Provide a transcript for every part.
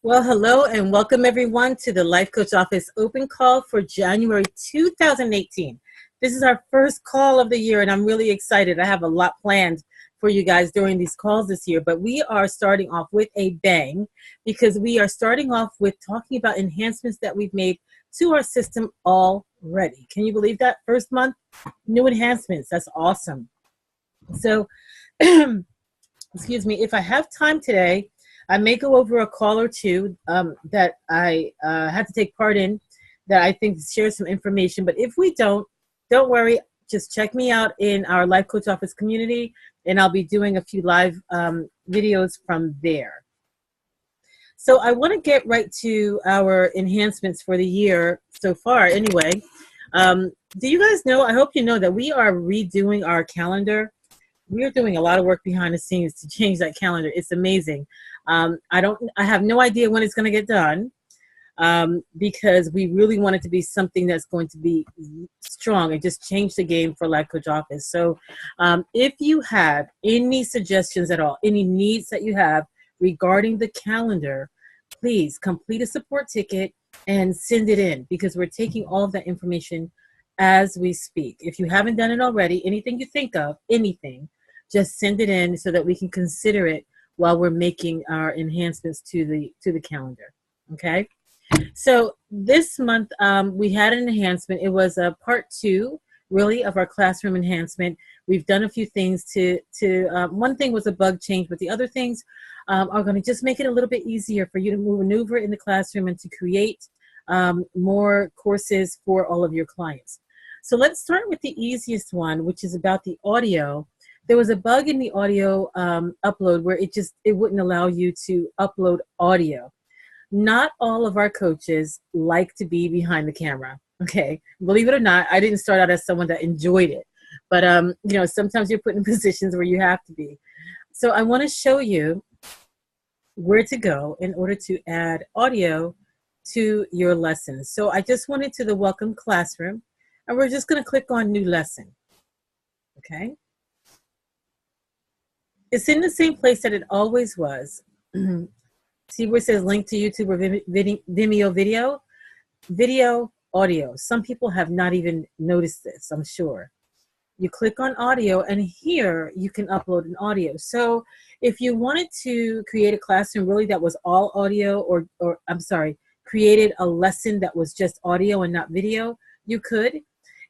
Well, hello and welcome everyone to the Life Coach Office open call for January 2018. This is our first call of the year and I'm really excited. I have a lot planned for you guys during these calls this year, but we are starting off with a bang because we are starting off with talking about enhancements that we've made to our system already. Can you believe that? First month, new enhancements. That's awesome. So, excuse me, if I have time today, I may go over a call or two that I had to take part in that I think share some information. But if we don't worry. Just check me out in our Life Coach Office community, and I'll be doing a few live videos from there. So I want to get right to our enhancements for the year so far anyway. Do you guys know, I hope you know that we are redoing our calendar. We are doing a lot of work behind the scenes to change that calendar. It's amazing. I have no idea when it's going to get done because we really want it to be something that's going to be strong and just change the game for Life Coach Office. So if you have any suggestions at all, any needs that you have regarding the calendar, please complete a support ticket and send it in because we're taking all of that information as we speak. If you haven't done it already, anything you think of, anything, just send it in so that we can consider it while we're making our enhancements to the calendar. Okay. So this month we had an enhancement. It was a part 2, really, of our classroom enhancement. We've done a few things to one thing was a bug change, but the other things are going to just make it a little bit easier for you to maneuver in the classroom and to create more courses for all of your clients. So let's start with the easiest one, which is about the audio. There was a bug in the audio upload where it wouldn't allow you to upload audio. Not all of our coaches like to be behind the camera. Okay, believe it or not, I didn't start out as someone that enjoyed it, but you know, sometimes you're put in positions where you have to be. So I want to show you where to go in order to add audio to your lessons. So I just went into the welcome classroom and we're just going to click on new lesson. Okay. It's in the same place that it always was. See where it says link to YouTube or Vimeo video? Video, audio. Some people have not even noticed this, I'm sure. You click on audio and here you can upload an audio. So if you wanted to create a classroom really that was all audio or I'm sorry, created a lesson that was just audio and not video, you could.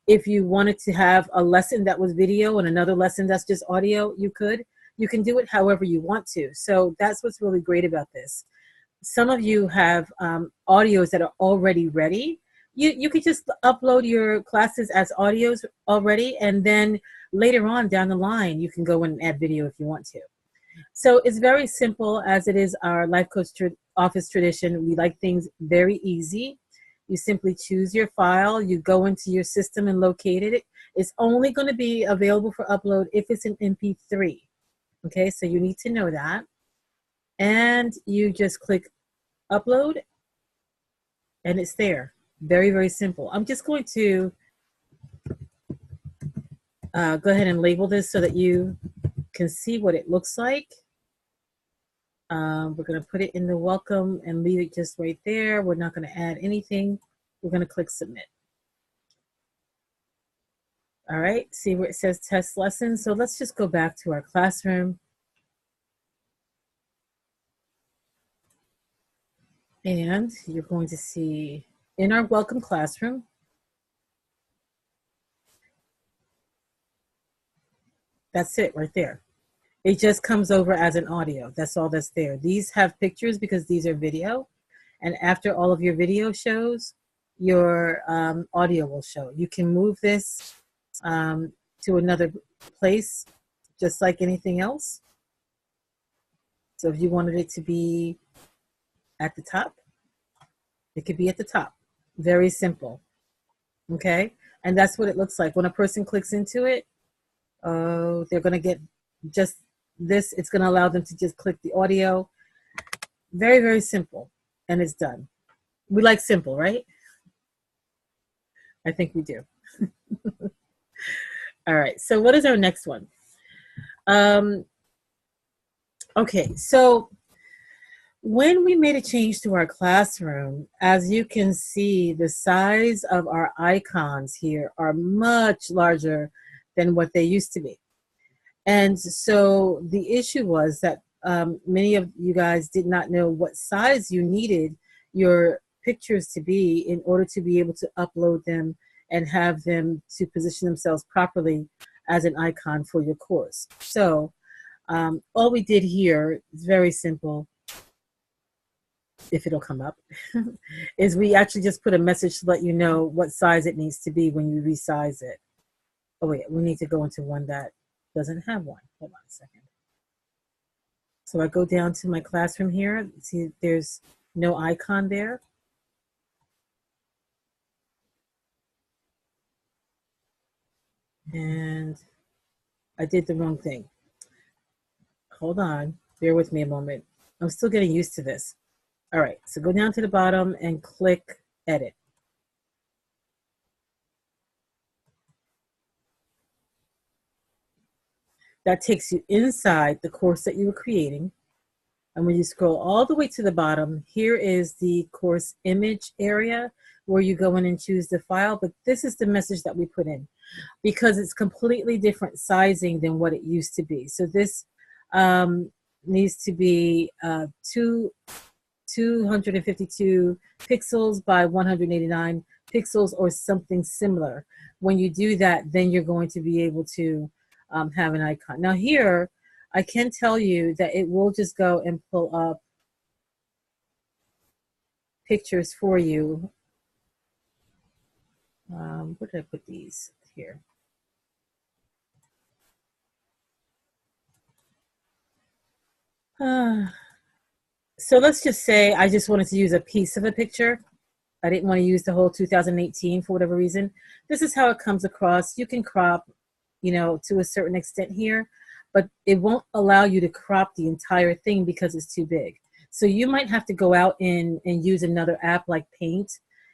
If you wanted to have a lesson that was video and another lesson that's just audio, you could. You can do it however you want to. So that's what's really great about this. Some of you have audios that are already ready. You could just upload your classes as audios already, and then later on down the line, you can go and add video if you want to. So it's very simple, as it is our Life Coach Office tradition. We like things very easy. You simply choose your file, you go into your system and locate it. It's only going to be available for upload if it's an MP3. Okay, so you need to know that. And you just click upload and it's there. Very, very simple. I'm just going to go ahead and label this so that you can see what it looks like. We're going to put it in the welcome and leave it just right there. We're not going to add anything. We're going to click submit. All right, see where it says test lesson. So let's just go back to our classroom. And you're going to see in our welcome classroom, that's it right there. It just comes over as an audio. That's all that's there. These have pictures because these are video. And after all of your video shows, your audio will show. You can move this to another place, just like anything else. So if you wanted it to be at the top, it could be at the top. Very simple. Okay? And that's what it looks like. When a person clicks into it, they're going to get just this. It's going to allow them to just click the audio. Very, very simple. And it's done. We like simple, right? I think we do. All right. So what is our next one? Okay. So When we made a change to our classroom, as you can see, the size of our icons here are much larger than what they used to be. And so the issue was that many of you guys did not know what size you needed your pictures to be in order to be able to upload them and have them to position themselves properly as an icon for your course. So all we did here is very simple, if it'll come up, is we actually just put a message to let you know what size it needs to be when you resize it. Oh wait, we need to go into one that doesn't have one. Hold on a second. So I go down to my classroom here. See, there's no icon there. And I did the wrong thing. Hold on, bear with me a moment. I'm still getting used to this. All right, so go down to the bottom and click edit. That takes you inside the course that you were creating. And when you scroll all the way to the bottom, here is the course image area where you go in and choose the file. But this is the message that we put in because it's completely different sizing than what it used to be. So this needs to be 252 pixels by 189 pixels or something similar. When you do that, then you're going to be able to have an icon. Now here, I can tell you that it will just go and pull up pictures for you. Where did I put these? Here. So let's just say I just wanted to use a piece of a picture. I didn't want to use the whole 2018 for whatever reason. This is how it comes across. You can crop, you know, to a certain extent here, but it won't allow you to crop the entire thing because it's too big. So you might have to go out and use another app like Paint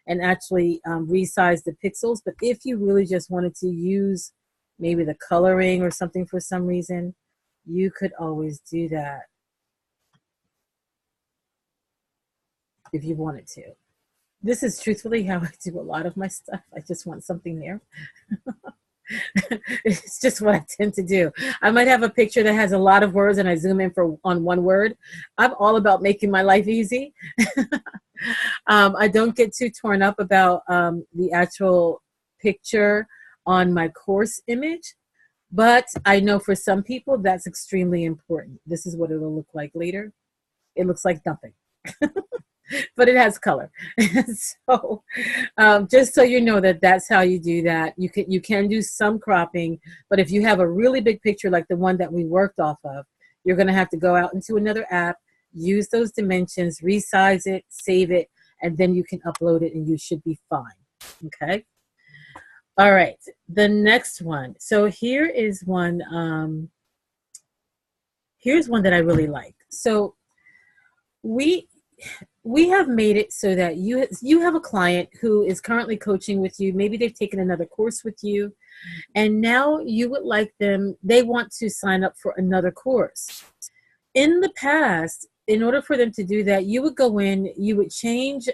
and actually resize the pixels. But if you really just wanted to use maybe the coloring or something for some reason, you could always do that if you wanted to. This is truthfully how I do a lot of my stuff. I just want something there. It's just what I tend to do. I might have a picture that has a lot of words and I zoom in on one word. I'm all about making my life easy. I don't get too torn up about the actual picture on my course image, but I know for some people that's extremely important. This is what it'll look like later. It looks like nothing. But it has color. So just so you know that that's how you do that. You can do some cropping, but if you have a really big picture like the one that we worked off of, you're going to have to go out into another app, use those dimensions, resize it, save it, and then you can upload it and you should be fine. Okay. All right. The next one. So here is one. Here's one that I really like. So we have made it so that you have a client who is currently coaching with you. Maybe they've taken another course with you, and now you would like them, they want to sign up for another course. In the past, in order for them to do that, you would go in, you would change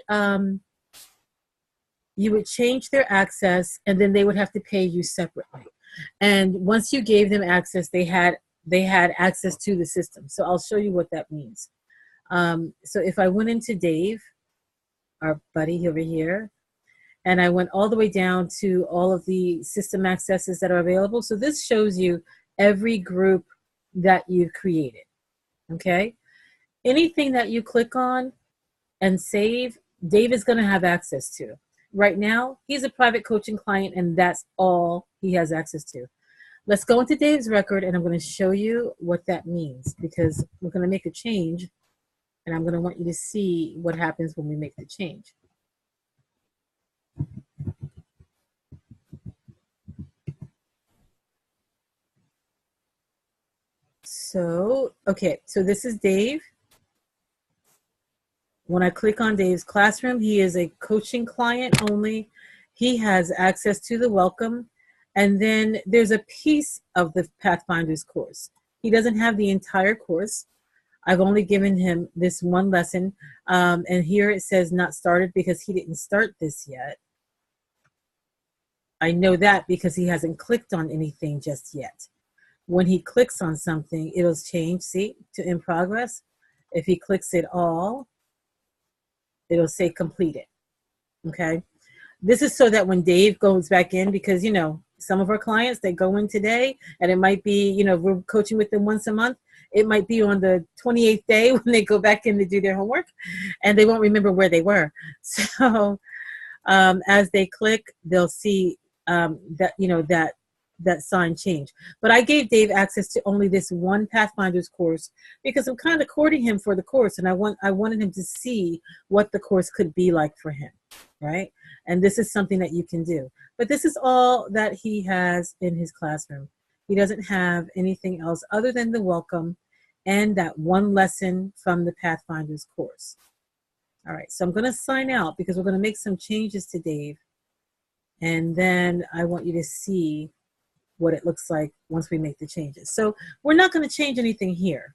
their access, and then they would have to pay you separately. And once you gave them access, they had access to the system. So I'll show you what that means. So if I went into Dave, our buddy over here, and I went all the way down to all of the system accesses that are available. So this shows you every group that you've created, okay? Anything that you click on and save, Dave is gonna have access to. Right now, he's a private coaching client and that's all he has access to. Let's go into Dave's record and I'm gonna show you what that means because we're gonna make a change. And I'm going to want you to see what happens when we make the change. So, okay, so this is Dave. When I click on Dave's classroom, he is a coaching client only. He has access to the welcome. And then there's a piece of the Pathfinders course. He doesn't have the entire course. I've only given him this one lesson. And here it says not started because he didn't start this yet. I know that because he hasn't clicked on anything just yet. When he clicks on something, it'll change, see, to in progress. If he clicks it all, it'll say completed. Okay. This is so that when Dave goes back in, because, you know, some of our clients, they go in today and it might be, you know, we're coaching with them once a month. It might be on the 28th day when they go back in to do their homework and they won't remember where they were. So as they click, they'll see that, you know, that sign change. But I gave Dave access to only this one Pathfinders course because I'm kind of courting him for the course, and I wanted him to see what the course could be like for him, right? And this is something that you can do. But this is all that he has in his classroom. He doesn't have anything else other than the welcome and that one lesson from the Pathfinders course. All right, so I'm going to sign out because we're going to make some changes to Dave. And then I want you to see what it looks like once we make the changes. So we're not going to change anything here,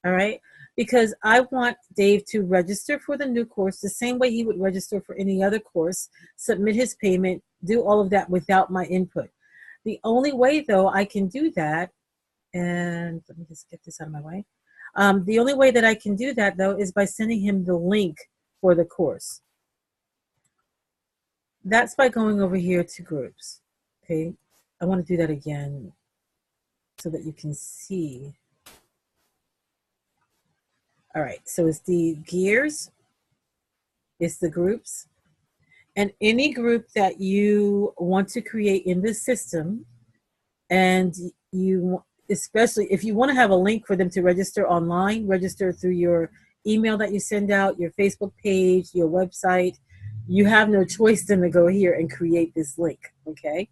all right? Because I want Dave to register for the new course the same way he would register for any other course, submit his payment, do all of that without my input. The only way, though, I can do that, and let me just get this out of my way. The only way that I can do that, though, is by sending him the link for the course. That's by going over here to groups, okay? I want to do that again so that you can see. All right, so it's the gears, it's the groups, and any group that you want to create in this system, and you, especially if you want to have a link for them to register online, register through your email that you send out, your Facebook page, your website, you have no choice than to go here and create this link, okay?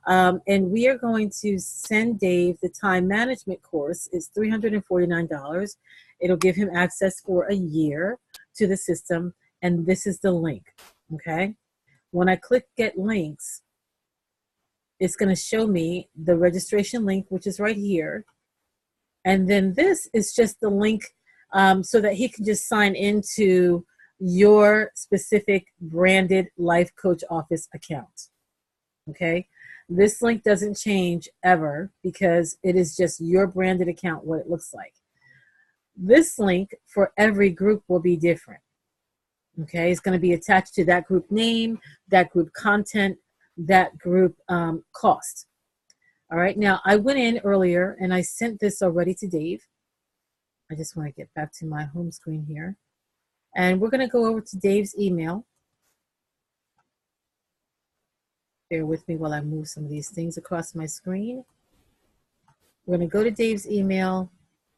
And we are going to send Dave the time management course. It's $349. It'll give him access for a year to the system. And this is the link, okay? When I click get links, it's going to show me the registration link, which is right here. And then this is just the link so that he can just sign into your specific branded Life Coach Office account, okay? This link doesn't change ever because it is just your branded account, what it looks like. This link for every group will be different. Okay, it's going to be attached to that group name, that group content, that group cost. All right, now I went in earlier and I sent this already to Dave. I just want to get back to my home screen here. And we're going to go over to Dave's email. Bear with me while I move some of these things across my screen. We're going to go to Dave's email.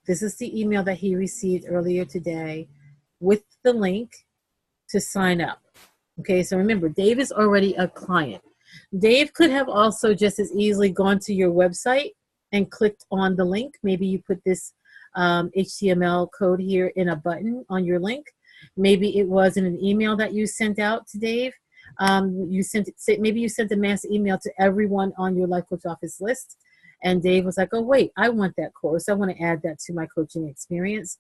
This is the email that he received earlier today with the link to sign up. Okay, so remember, Dave is already a client. Dave could have also just as easily gone to your website and clicked on the link. Maybe you put this HTML code here in a button on your link. Maybe it was in an email that you sent out to Dave. Maybe you sent a mass email to everyone on your Life Coach Office list, and Dave was like, oh wait, I want that course, I want to add that to my coaching experience.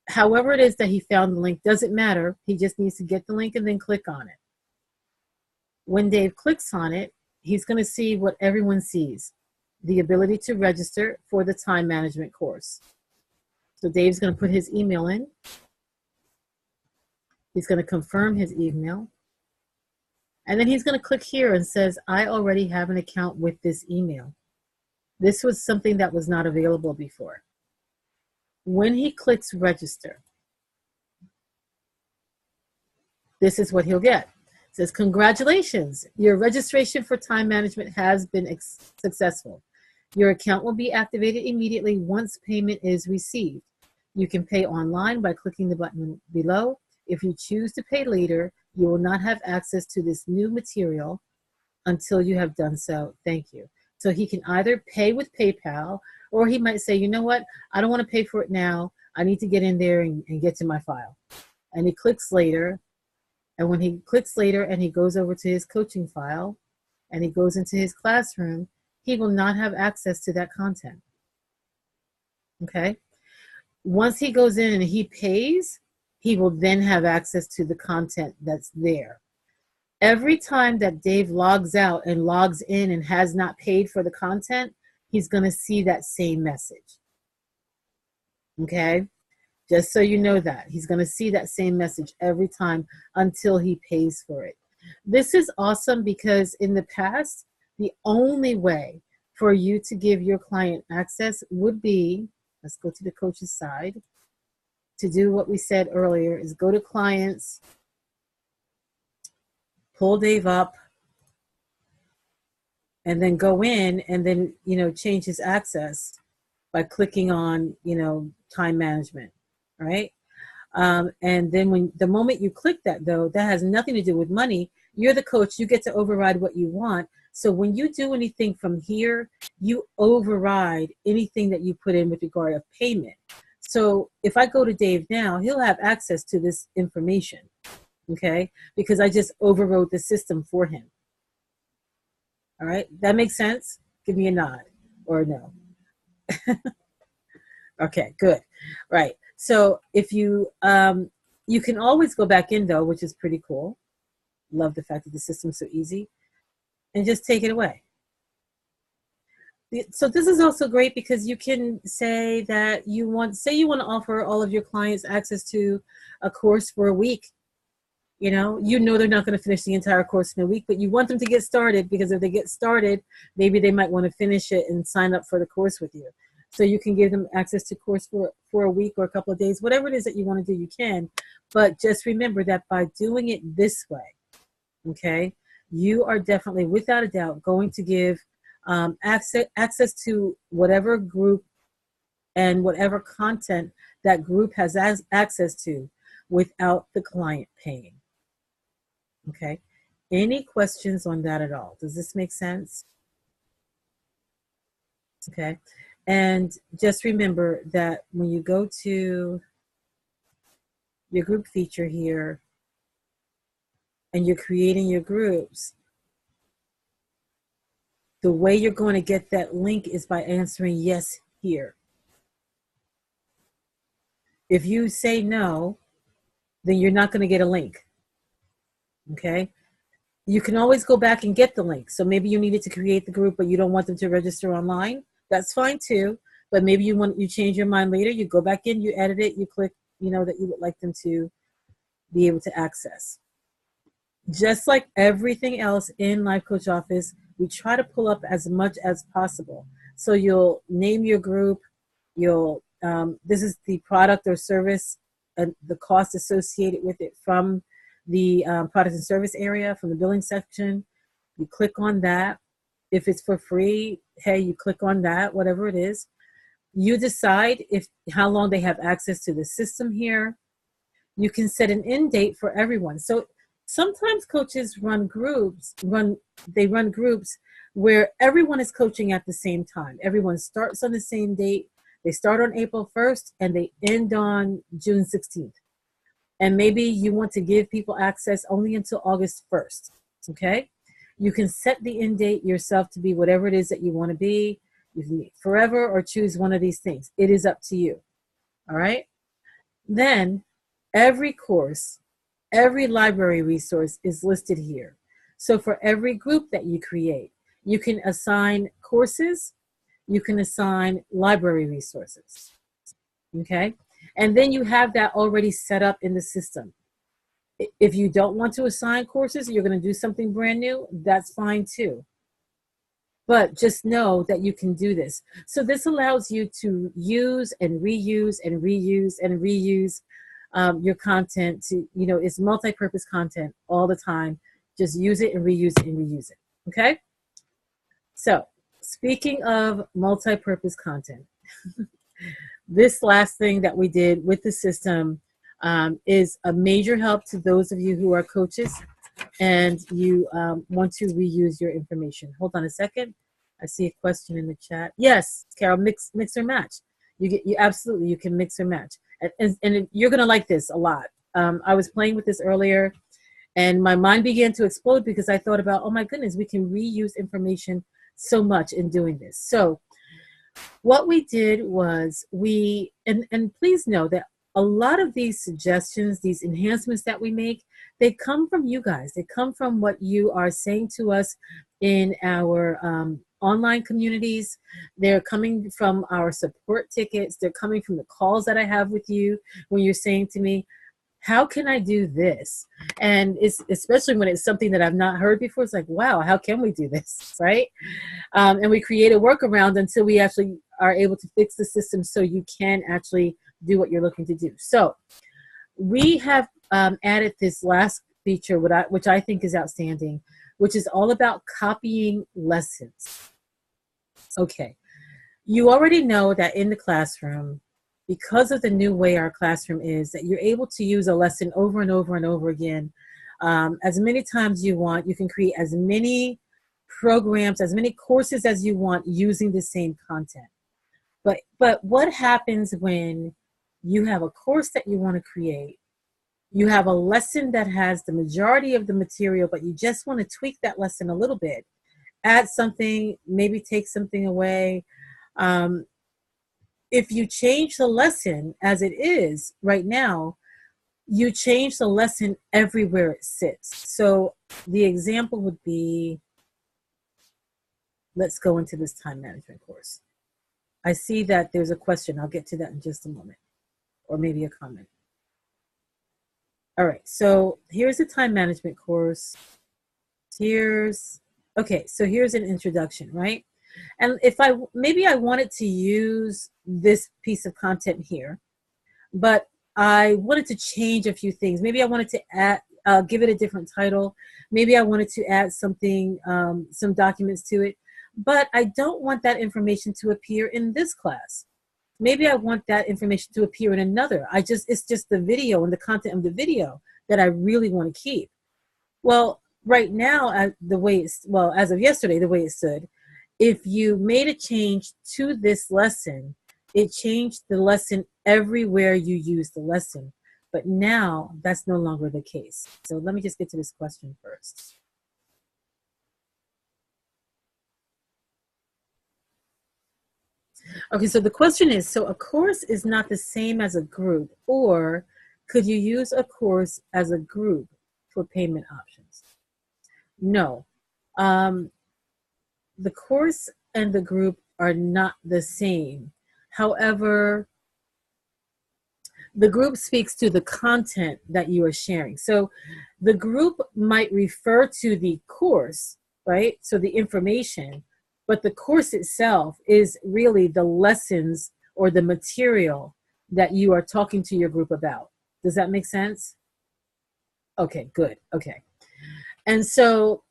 However it is that he found the link, doesn't matter. He just needs to get the link and then click on it. When Dave clicks on it, he's going to see what everyone sees, the ability to register for the time management course. So Dave's going to put his email in. He's going to confirm his email. And then he's going to click here and says, I already have an account with this email. This was something that was not available before. When he clicks register, this is what he'll get. It says, congratulations, your registration for time management has been successful. Your account will be activated immediately once payment is received. You can pay online by clicking the button below. If you choose to pay later, you will not have access to this new material until you have done so. Thank you. So he can either pay with PayPal, or he might say, you know what, I don't want to pay for it now. I need to get in there and get to my file. And he clicks later. And when he clicks later and he goes over to his coaching file and he goes into his classroom, he will not have access to that content. Okay? Once he goes in and he pays, he will then have access to the content that's there. Every time that Dave logs out and logs in and has not paid for the content, he's going to see that same message. Okay? Just so you know that. He's going to see that same message every time until he pays for it. This is awesome because in the past, the only way for you to give your client access would be, let's go to the coach's side, to do what we said earlier, is go to clients, pull Dave up, and then go in and then, change his access by clicking on, time management, right? And then when the moment you click that, though, that has nothing to do with money. You're the coach. You get to override what you want. So when you do anything from here, you override anything that you put in with regard of payment. So if I go to Dave now, he'll have access to this information, okay? Because I just overrode the system for him. All right, that makes sense? Give me a nod or no. Okay, good. Right. So if you you can always go back in though, which is pretty cool. Love the fact that the system's so easy, and just take it away. So this is also great because you can say that you want to offer all of your clients access to a course for a week. You know they're not going to finish the entire course in a week, but you want them to get started, because if they get started, maybe they might want to finish it and sign up for the course with you. So you can give them access to course for a week or a couple of days, whatever it is that you want to do, you can. But just remember that by doing it this way, okay, you are definitely, without a doubt, going to give access to whatever group and whatever content that group has access to without the client paying. Okay. Any questions on that at all? Does this make sense? Okay. And just remember that when you go to your group feature here and you're creating your groups, the way you're going to get that link is by answering yes here. If you say no, then you're not going to get a link. Okay. You can always go back and get the link. So maybe you needed to create the group, but you don't want them to register online. That's fine too. But maybe you change your mind later. You go back in, you edit it, you click, that you would like them to be able to access. Just like everything else in Life Coach Office, we try to pull up as much as possible. So you'll name your group. This is the product or service and the cost associated with it from the product and service area, from the billing section. You click on that. If it's for free, hey, you click on that, whatever it is. You decide how long they have access to the system here. You can set an end date for everyone. So sometimes coaches run groups where everyone is coaching at the same time. Everyone starts on the same date. They start on April 1st and they end on June 16th. And maybe you want to give people access only until August 1st, okay? You can set the end date yourself to be whatever it is that you want to be. You can be forever or choose one of these things. It is up to you, all right? Then every course, every library resource is listed here. So for every group that you create, you can assign courses, you can assign library resources, okay? And then you have that already set up in the system. If you don't want to assign courses, you're going to do something brand new, that's fine too. But just know that you can do this. So this allows you to use and reuse and reuse and reuse your content. It's multi-purpose content all the time. Just use it and reuse it and reuse it, okay? So speaking of multi-purpose content, this last thing that we did with the system is a major help to those of you who are coaches and you want to reuse your information. Hold on a second. I see a question in the chat. Yes, Carol, mix or match. You absolutely, you can mix or match. And you're going to like this a lot. I was playing with this earlier and my mind began to explode because I thought about, oh my goodness, we can reuse information so much in doing this. So what we did was and please know that a lot of these suggestions, these enhancements that we make, they come from you guys. They come from what you are saying to us in our online communities. They're coming from our support tickets. They're coming from the calls that I have with you when you're saying to me, how can I do this? And it's especially when it's something that I've not heard before. It's like, wow, how can we do this, right? And we create a workaround until we actually are able to fix the system so you can actually do what you're looking to do. So we have added this last feature, which I think is outstanding, which is all about copying lessons. Okay, you already know that in the classroom, because of the new way our classroom is, that you're able to use a lesson over and over and over again. As many times you want, you can create as many programs, as many courses as you want using the same content. But what happens when you have a course that you want to create, you have a lesson that has the majority of the material, but you just want to tweak that lesson a little bit, add something, maybe take something away. If you change the lesson as it is right now, you change the lesson everywhere it sits. So the example would be, let's go into this time management course. I see that there's a question. I'll get to that in just a moment, or maybe a comment. All right, so here's a time management course. Okay, so here's an introduction, right? And if maybe I wanted to use this piece of content here, but I wanted to change a few things. Maybe I wanted to add, give it a different title. Maybe I wanted to add something, some documents to it, but I don't want that information to appear in this class. Maybe I want that information to appear in another. It's just the video and the content of the video that I really want to keep. Well, right now, as of yesterday, the way it stood, if you made a change to this lesson, it changed the lesson everywhere you use the lesson. But now that's no longer the case. So let me just get to this question first. Okay, so the question is, so a course is not the same as a group, or could you use a course as a group for payment options? No. The course and the group are not the same. However, the group speaks to the content that you are sharing. So the group might refer to the course, right? So the information, but the course itself is really the lessons or the material that you are talking to your group about. Does that make sense? Okay, good. Okay. And so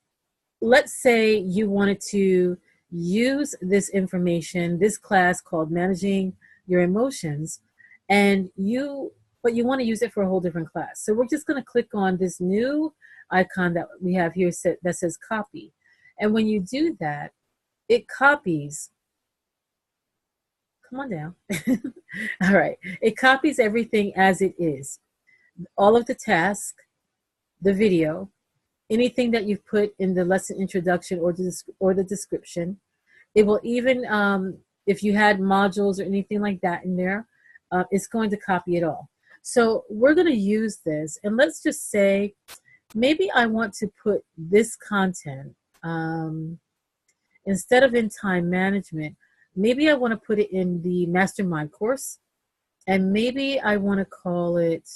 let's say you wanted to use this information, this class called Managing Your Emotions, but you want to use it for a whole different class. So we're just going to click on this new icon that we have here that says copy. And when you do that, it copies. Come on down. All right. It copies everything as it is. All of the tasks, the video, anything that you've put in the lesson introduction or the description. It will even, if you had modules or anything like that in there, it's going to copy it all. So we're going to use this, and let's just say, maybe I want to put this content, instead of in time management, maybe I want to put it in the mastermind course, and maybe I want to call it,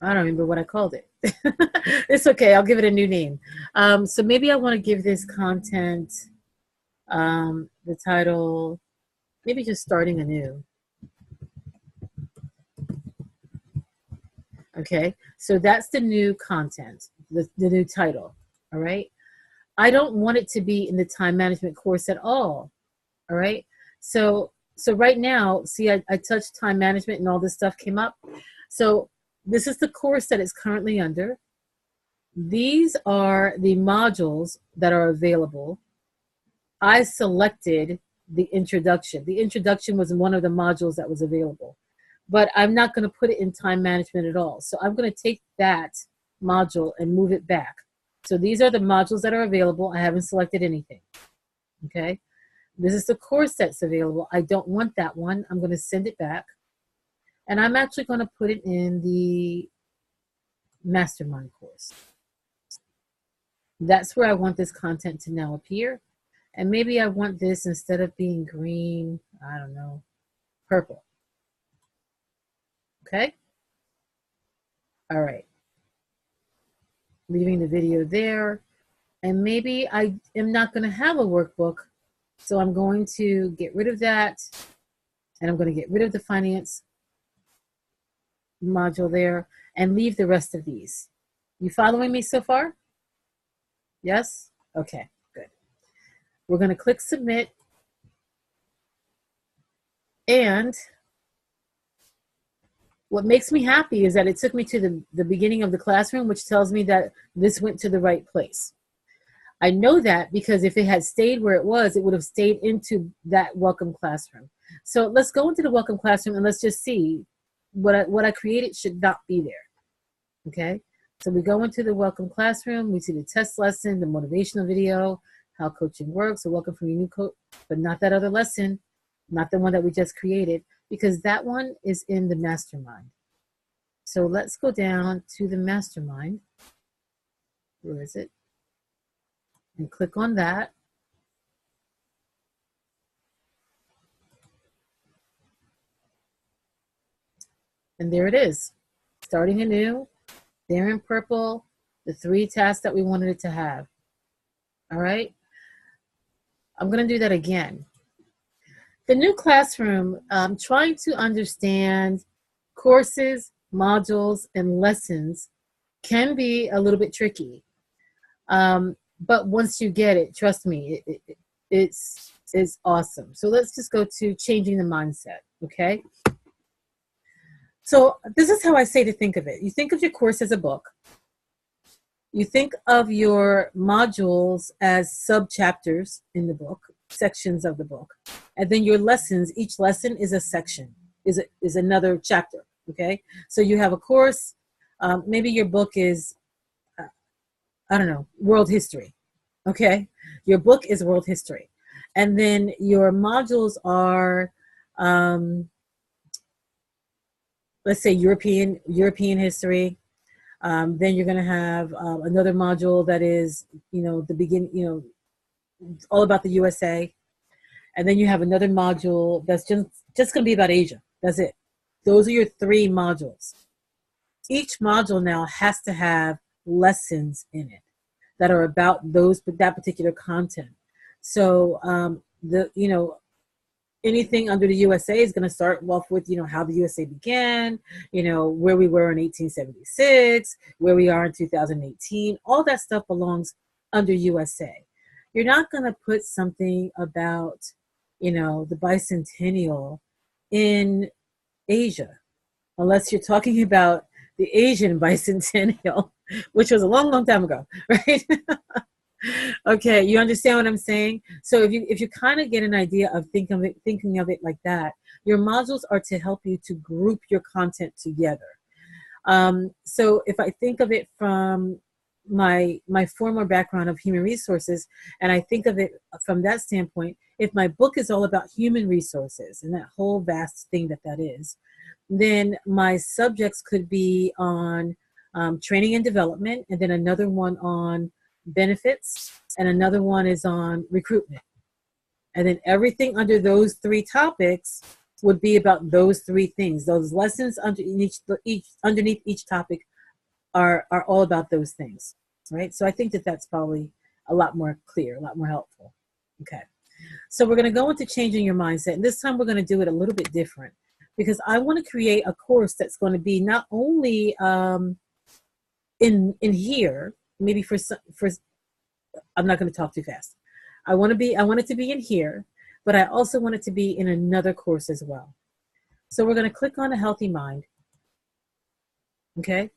I don't remember what I called it. It's okay, I'll give it a new name. So maybe I want to give this content the title, maybe just starting anew. Okay, so that's the new content, the new title, all right? I don't want it to be in the time management course at all right? So right now, see, I touched time management and all this stuff came up. So this is the course that it's currently under. These are the modules that are available. I selected the introduction. The introduction was one of the modules that was available, but I'm not going to put it in time management at all. So I'm going to take that module and move it back. So these are the modules that are available. I haven't selected anything. Okay. This is the course that's available. I don't want that one. I'm going to send it back. And I'm actually going to put it in the mastermind course. That's where I want this content to now appear. And maybe I want this, instead of being green, I don't know, purple. Okay? All right. Leaving the video there. And maybe I am not going to have a workbook. So I'm going to get rid of that. And I'm going to get rid of the finance module there and leave the rest of these. You following me so far? Yes? Okay, good. We're going to click submit. And what makes me happy is that it took me to the beginning of the classroom, which tells me that this went to the right place. I know that because if it had stayed where it was, it would have stayed into that welcome classroom. So let's go into the welcome classroom and let's just see what I created should not be there. Okay, so we go into the welcome classroom, we see the test lesson, the motivational video, how coaching works, so welcome from your new coach, but not that other lesson, not the one that we just created, because that one is in the mastermind. So let's go down to the mastermind. Where is it? And click on that. And there it is, starting anew, there in purple, the 3 tasks that we wanted it to have. All right, I'm going to do that again. The new classroom, trying to understand courses, modules, and lessons can be a little bit tricky. But once you get it, trust me, it's awesome. So let's just go to changing the mindset, okay? So this is how I say to think of it. You think of your course as a book. You think of your modules as sub-chapters in the book, sections of the book. And then your lessons, each lesson is a section, is another chapter, okay? So you have a course, maybe your book is, I don't know, world history, okay? Your book is world history. And then your modules are, let's say European history. Then you're going to have another module that is, all about the USA. And then you have another module that's just going to be about Asia. That's it. Those are your 3 modules. Each module now has to have lessons in it that are about that particular content. So anything under the USA is going to start off with, how the USA began, where we were in 1876, where we are in 2018. All that stuff belongs under USA. You're not going to put something about, the bicentennial in Asia, unless you're talking about the Asian bicentennial, which was a long, long time ago, right? Okay, you understand what I'm saying? So if you kind of get an idea of thinking of it like that, your modules are to help you to group your content together. So if I think of it from my former background of human resources, and I think of it from that standpoint, if my book is all about human resources and that whole vast thing that is, then my subjects could be on training and development, and then another one on benefits, and another one is on recruitment. And then everything under those 3 topics would be about those 3 things. Those lessons underneath each topic are all about those things, right? So I think that's probably a lot more clear, a lot more helpful. Okay, so we're going to go into changing your mindset, and this time we're going to do it a little bit different, because I want to create a course that's going to be not only in here, maybe for I'm not going to talk too fast. I want it to be in here, but I also want it to be in another course as well. So we're going to click on a healthy mind. Okay.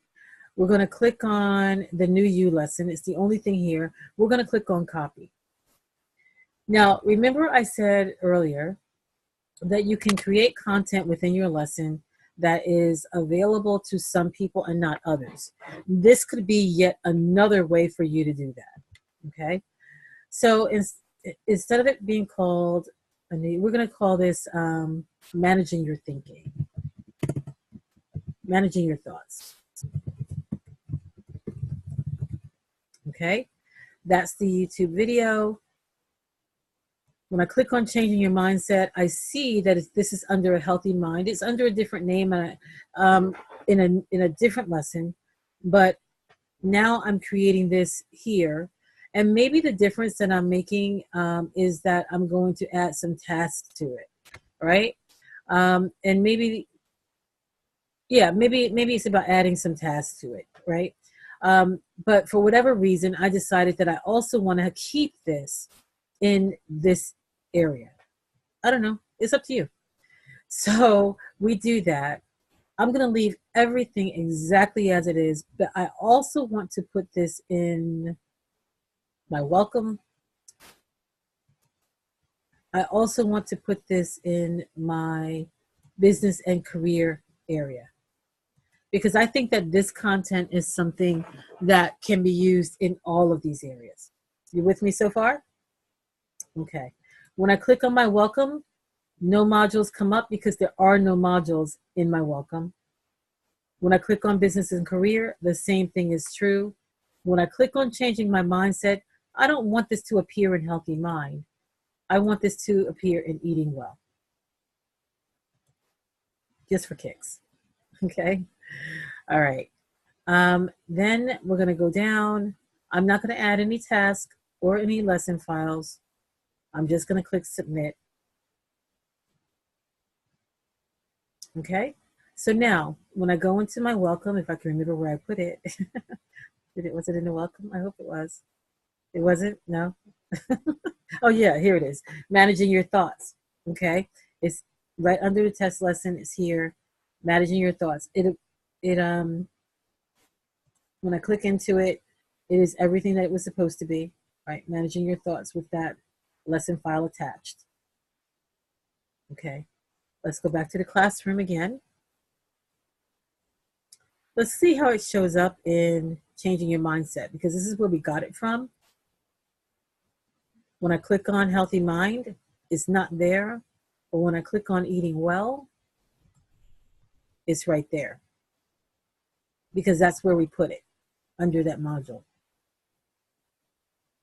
We're going to click on the new you lesson. It's the only thing here. We're going to click on copy. Now, remember I said earlier that you can create content within your lesson that is available to some people and not others. This could be yet another way for you to do that. Okay. So instead of it being called, we're going to call this managing your thinking, managing your thoughts. Okay, that's the YouTube video. When I click on changing your mindset, I see that this is under a healthy mind. It's under a different name in a different lesson, but now I'm creating this here. And maybe the difference that I'm making is that I'm going to add some tasks to it, right? And maybe, yeah, maybe it's about adding some tasks to it, right? But for whatever reason, I decided that I also want to keep this in this area. I don't know. It's up to you. So we do that. I'm going to leave everything exactly as it is, but I also want to put this in my welcome. I also want to put this in my business and career area, because I think that this content is something that can be used in all of these areas. You with me so far? Okay. When I click on my welcome, no modules come up because there are no modules in my welcome. When I click on business and career, the same thing is true. When I click on changing my mindset, I don't want this to appear in healthy mind. I want this to appear in eating well. Just for kicks. Okay. All right. Then we're going to go down. I'm not going to add any task or any lesson files. I'm just going to click submit. Okay. So now when I go into my welcome, if I can remember where I put it, was it in the welcome? I hope it was. It wasn't? No. Oh yeah, here it is. Managing your thoughts. Okay. It's right under the test lesson. It's here. Managing your thoughts. When I click into it, it is everything that it was supposed to be, right? Managing your thoughts with that lesson file attached. Okay. Let's go back to the classroom again. Let's see how it shows up in changing your mindset, because this is where we got it from. When I click on healthy mind, it's not there. But when I click on eating well, it's right there, because that's where we put it, under that module.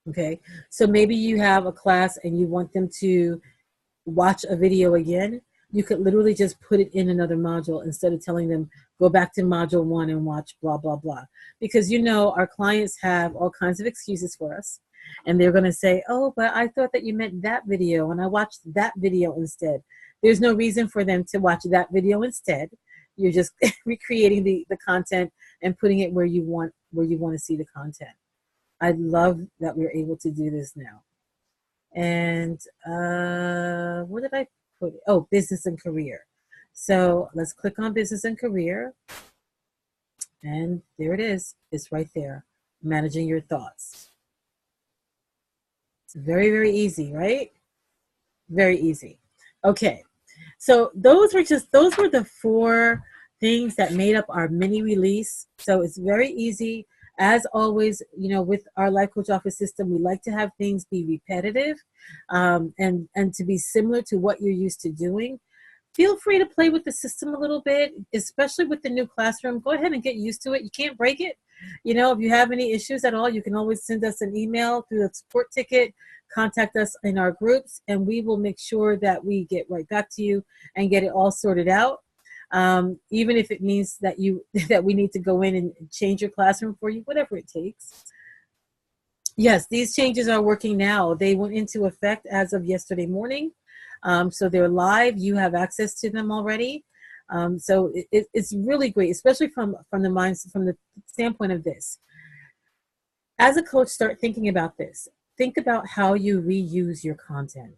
Okay, so maybe you have a class and you want them to watch a video again. You could literally just put it in another module instead of telling them, go back to module 1 and watch blah, blah, blah. Because our clients have all kinds of excuses for us. And they're going to say, oh, but I thought that you meant that video and I watched that video instead. There's no reason for them to watch that video instead. You're just recreating the content and putting it where you want to see the content. I love that we're able to do this now. And where did I put it? Oh, business and career. So let's click on business and career. And there it is. It's right there. Managing your thoughts. It's very, very easy, right? Very easy. Okay. So those were the 4 things that made up our mini release. So it's very easy. As always, with our Life Coach Office system, we like to have things be repetitive and to be similar to what you're used to doing. Feel free to play with the system a little bit, especially with the new classroom. Go ahead and get used to it. You can't break it. If you have any issues at all, you can always send us an email through the support ticket, contact us in our groups, and we will make sure that we get right back to you and get it all sorted out. Even if it means that we need to go in and change your classroom for you, whatever it takes. Yes, these changes are working now. They went into effect as of yesterday morning. So they're live. You have access to them already. So it's really great, especially from the standpoint of this. As a coach, start thinking about this. Think about how you reuse your content.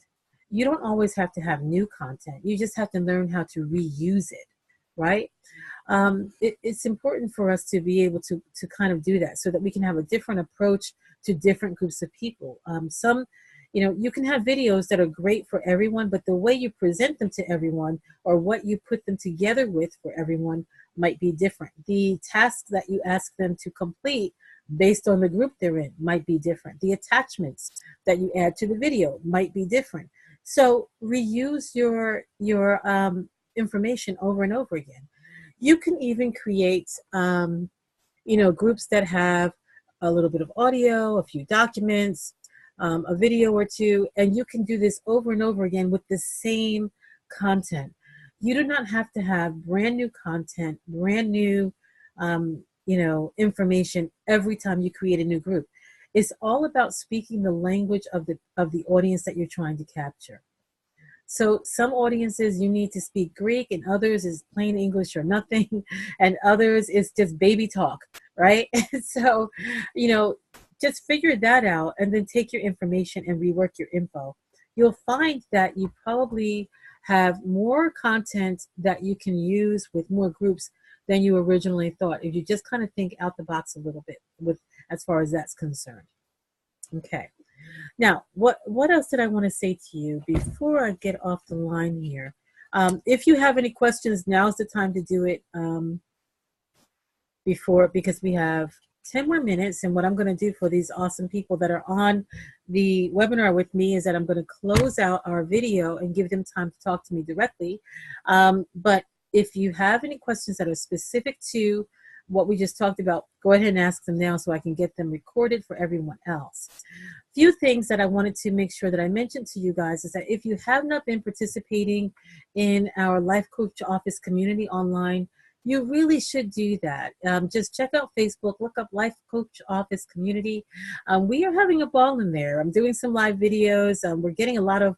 You don't always have to have new content. You just have to learn how to reuse it, right? It's important for us to be able to kind of do that so that we can have a different approach to different groups of people. You can have videos that are great for everyone, but the way you present them to everyone or what you put them together with for everyone might be different. The tasks that you ask them to complete based on the group they're in might be different. The attachments that you add to the video might be different. So reuse your information over and over again. You can even create groups that have a little bit of audio, a few documents, a video or two, and you can do this over and over again with the same content. You do not have to have brand new content, brand new, information every time you create a new group. It's all about speaking the language of the audience that you're trying to capture. So some audiences you need to speak Greek, and others is plain English or nothing, and others is just baby talk, right? So, just figure that out and then take your information and rework your info. You'll find that you probably have more content that you can use with more groups than you originally thought, if you just kind of think out the box a little bit with as far as that's concerned. Okay. Now, what else did I want to say to you before I get off the line here? If you have any questions, now's the time to do it because we have 10 more minutes. And what I'm going to do for these awesome people that are on the webinar with me is that I'm going to close out our video and give them time to talk to me directly. But if you have any questions that are specific to what we just talked about, go ahead and ask them now so I can get them recorded for everyone else. Few things that I wanted to make sure that I mentioned to you guys is that if you have not been participating in our Life Coach Office community online, you really should do that. Just check out Facebook, look up Life Coach Office Community. We are having a ball in there. I'm doing some live videos. We're getting a lot of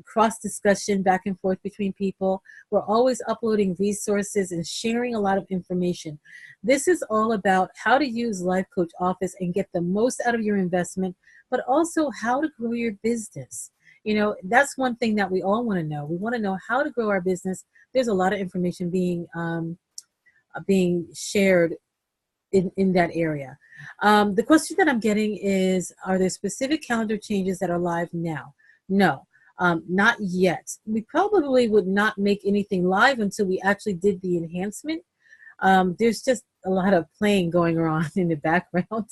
cross discussion back and forth between people. We're always uploading resources and sharing a lot of information. This is all about how to use Life Coach Office and get the most out of your investment, but also how to grow your business. That's one thing that we all want to know. We want to know how to grow our business. There's a lot of information being shared in that area. The question that I'm getting is, are there specific calendar changes that are live now? No, not yet. We probably would not make anything live until we actually did the enhancement. There's just a lot of playing going on in the background,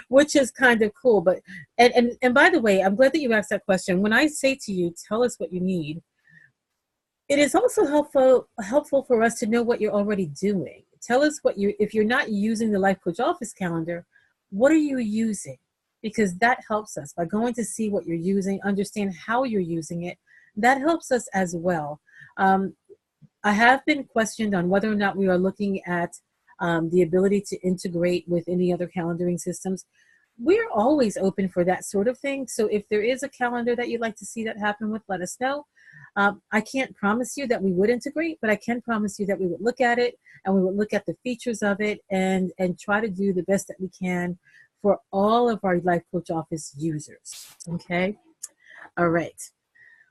which is kind of cool. But and by the way, I'm glad that you asked that question. When I say to you, tell us what you need, it is also helpful for us to know what you're already doing. Tell us if you're not using the Life Coach Office calendar, what are you using? Because that helps us by going to see what you're using, understand how you're using it. That helps us as well. I have been questioned on whether or not we are looking at the ability to integrate with any other calendaring systems. We're always open for that sort of thing. So if there is a calendar that you'd like to see that happen with, let us know. I can't promise you that we would integrate, but I can promise you that we would look at it and we would look at the features of it and try to do the best that we can for all of our Life Coach Office users. Okay. All right.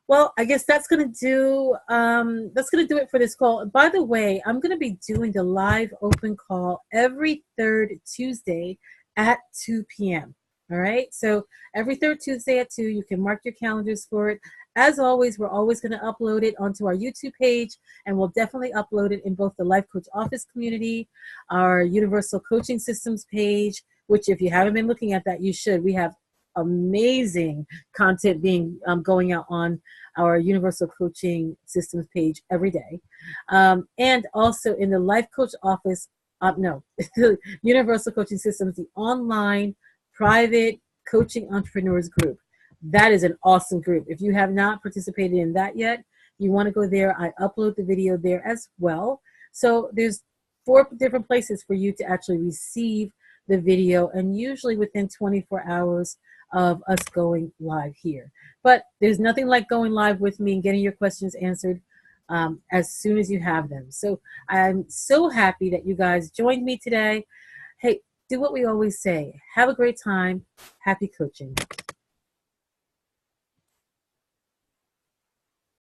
Well, I guess that's gonna do it for this call. By the way, I'm gonna be doing the live open call every third Tuesday at 2 p.m. All right, so every third Tuesday at 2, you can mark your calendars for it. As always, we're always going to upload it onto our YouTube page, and we'll definitely upload it in both the Life Coach Office community, our Universal Coaching Systems page, which if you haven't been looking at that, you should. We have amazing content being going out on our Universal Coaching Systems page every day. And also in the Life Coach Office, the Universal Coaching Systems, the online private coaching entrepreneurs group. That is an awesome group. If you have not participated in that yet, you want to go there. I upload the video there as well. So there's 4 different places for you to actually receive the video, and usually within 24 hours of us going live here. But there's nothing like going live with me and getting your questions answered as soon as you have them. So I'm so happy that you guys joined me today. Hey, do what we always say. Have a great time. Happy coaching.